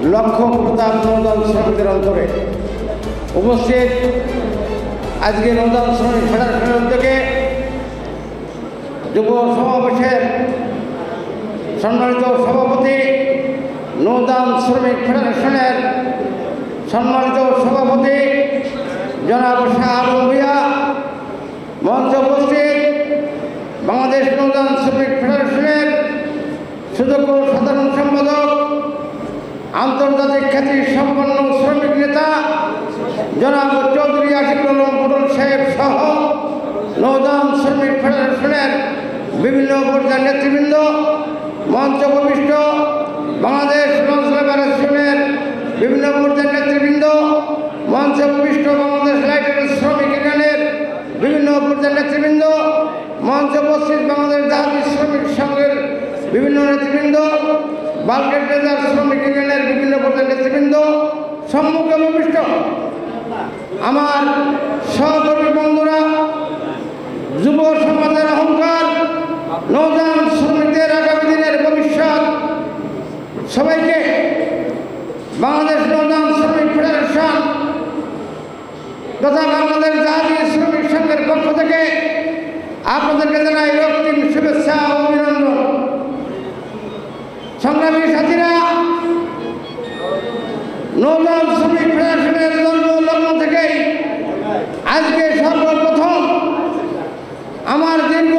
লক্ষ্য প্রতাপ নৌদল শ্রমিকদের অন্তরে উপস্থিত আজকে নৌদল শ্রমিক ফেডারেশনের উদ্যোগে যুব সমাবেশের সম্মানিত সভাপতি, নৌদান শ্রমিক ফেডারেশনের সম্মানিত সভাপতি জনাব শাহ আলম ভূঁইয়া, মঞ্চে উপস্থিত বাংলাদেশ নৌদান শ্রমিক ফেডারেশনের সুযোগ্য সাধারণ সম্পাদক, আন্তর্জাতিক খ্যাতি সম্পন্ন শ্রমিক নেতা জনাব চৌধুরী আশিকুল আলম পটল সাহেব সহ নৌদান শ্রমিক ফেডারেশনের বিভিন্ন পর্যায়ের নেতৃবৃন্দ, মঞ্চ উপবিষ্ট বাংলাদেশ লঞ্চ লেবার অ্যাসোসিয়েশনের বিভিন্ন পর্যায়ের নেতৃবৃন্দ, মঞ্চে উপবিষ্ট বাংলাদেশ লাইটার শ্রমিক ইউনিয়নের বিভিন্ন পর্যায়ের নেতৃবৃন্দ, মঞ্চে উপস্থিত বাংলাদেশ জাহাজ শ্রমিক সংঘের বিভিন্ন নেতৃবৃন্দ, বাল্কের ট্রেজার শ্রমিক ইউনিয়নের বিভিন্ন পর্যায়ের নেতৃবৃন্দ, সম্মুখে উপবিষ্ট আমার সহকর্মী বন্ধুরা, যুব সমাজের অহংকার, নৌযান শ্রমিকদের আগামী দিনের ভবিষ্যৎ, সবাইকে বাংলাদেশ নৌযান শ্রমিক ফেডারেশন তথা বাংলাদেশ জাহাজ শ্রমিক সংঘের পক্ষ থেকে আপনাদেরকে জানাই রক্তিম শুভেচ্ছা ও অভিনন্দন। সংগ্রামী সাথীরা, নৌযান শ্রমিক ফেডারেশনের জন্মলগ্ন থেকেই আজকে সর্বপ্রথম আমার দীর্ঘ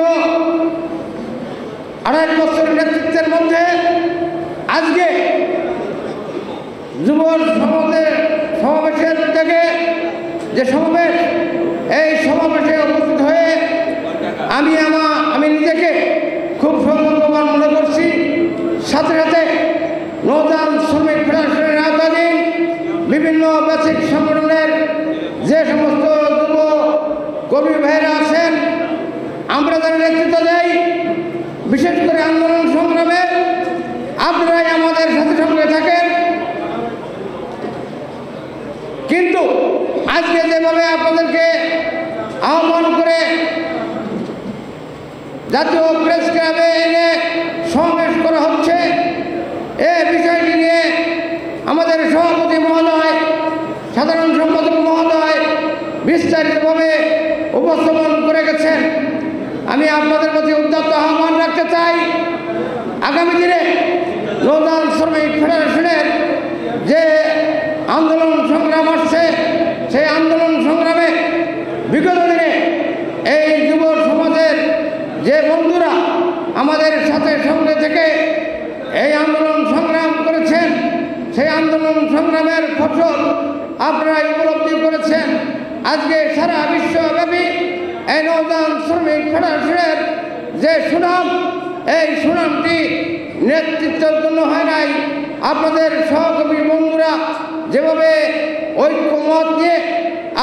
২.৫ বছরের নেতৃত্বের মধ্যে আজকে যুব সমাবেশের থেকে যে সমাবেশ, এই সমাবেশে উপস্থিত হয়ে আমি নিজেকে খুব সৌভাগ্যবান মনে করছি। সাথে সাথে নৌযান শ্রমিক ফেডারেশনের আওতাধীন বিভিন্ন বেসিক সংগঠনের যে সমস্ত যুব কর্মী ভাইয়েরা আছেন, আমরা যারা নেতৃত্ব দেই, বিশেষ করে আন্দোলন সংগ্রামে আপনারাই আমাদের সাথে সঙ্গে থাকেন। কিন্তু আজকে যেভাবে আপনাদেরকে আহ্বান করে জাতীয় প্রেস ক্লাবে এনে সমাবেশ করা হচ্ছে, এই বিষয়টি নিয়ে আমাদের সভাপতি মহোদয়, সাধারণ সম্পাদক মহোদয় বিস্তারিতভাবে উপস্থাপন করে গেছেন। আমি আপনাদের প্রতি উদ্যত আহ্বান রাখতে চাই, আগামী দিনে নৌযান শ্রমিক ফেডারেশনের যে আন্দোলন সংগ্রাম আসছে, সেই আন্দোলন সংগ্রামে বিগত দিনে এই যুব সমাজের যে বন্ধুরা আমাদের সাথে সঙ্গে থেকে এই আন্দোলন সংগ্রাম করেছেন, সেই আন্দোলন সংগ্রামের ফসল আপনারা উপলব্ধি করেছেন। আজকে সারা বিশ্বব্যাপী এই নৌযান শ্রমিক ফেডারেশনের যে সুনাম, এই সুনামটি নেতৃত্বের জন্য হয় নাই, আপনাদের সহকর্মী বন্ধুরা যেভাবে ঐক্যমত নিয়ে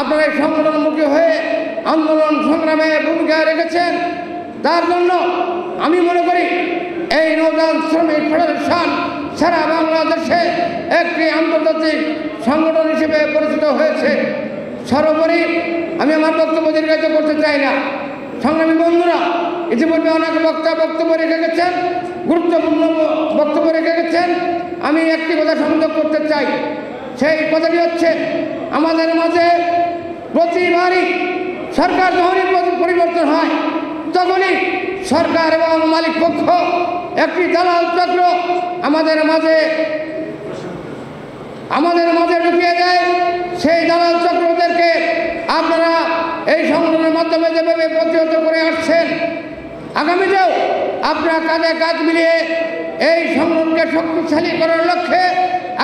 আপনারা এই সংগঠনমুখী হয়ে আন্দোলন সংগ্রামে ভূমিকা রেখেছেন, তার জন্য আমি মনে করি এই নৌযান শ্রমিক ফেডারেশন সারা বাংলাদেশে একটি আন্তর্জাতিক সংগঠন হিসেবে পরিচিত হয়েছে। সর্বোপরি আমি আমার বক্তব্য দীর্ঘায়িত করতে চাই না। সংগ্রামী বন্ধুরা ইতিপূর্বে অনেক বক্তব্য রেখে গেছেন, গুরুত্বপূর্ণ বক্তব্য রেখে গেছেন। আমি একটি কথা সংযোগ করতে চাই, সেই কথাটি হচ্ছে, আমাদের মাঝে প্রতিবারই সরকার যখনই পরিবর্তন হয়, তখনই সরকার এবং মালিক পক্ষ একটি দালাল চক্র আমাদের মাঝে ঢুকিয়ে দেয়। সেই দালাল চক্রদেরকে আপনারা এই সংগঠনের মাধ্যমে যেভাবে প্রতিহত করে আসছেন, আগামীতেও আপনারা কাঁধে কাঁধ মিলিয়ে এই সংগঠনকে শক্তিশালী করার লক্ষ্যে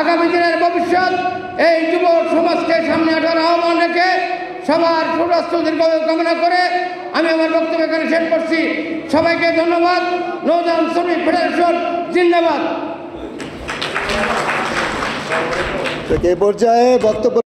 আগামী দিনের ভবিষ্যৎ এই যুব সমাজকে সামনে আসার আহ্বান রেখে সবার সুস্বাস্থ্য দীর্ঘায়ু কামনা করে আমি আমার বক্তব্য এখানে শেষ করছি। সবাইকে ধন্যবাদ। নৌযান শ্রমিক ফেডারেশন জিন্দাবাদ। এই পর্যায়ে বক্তব্য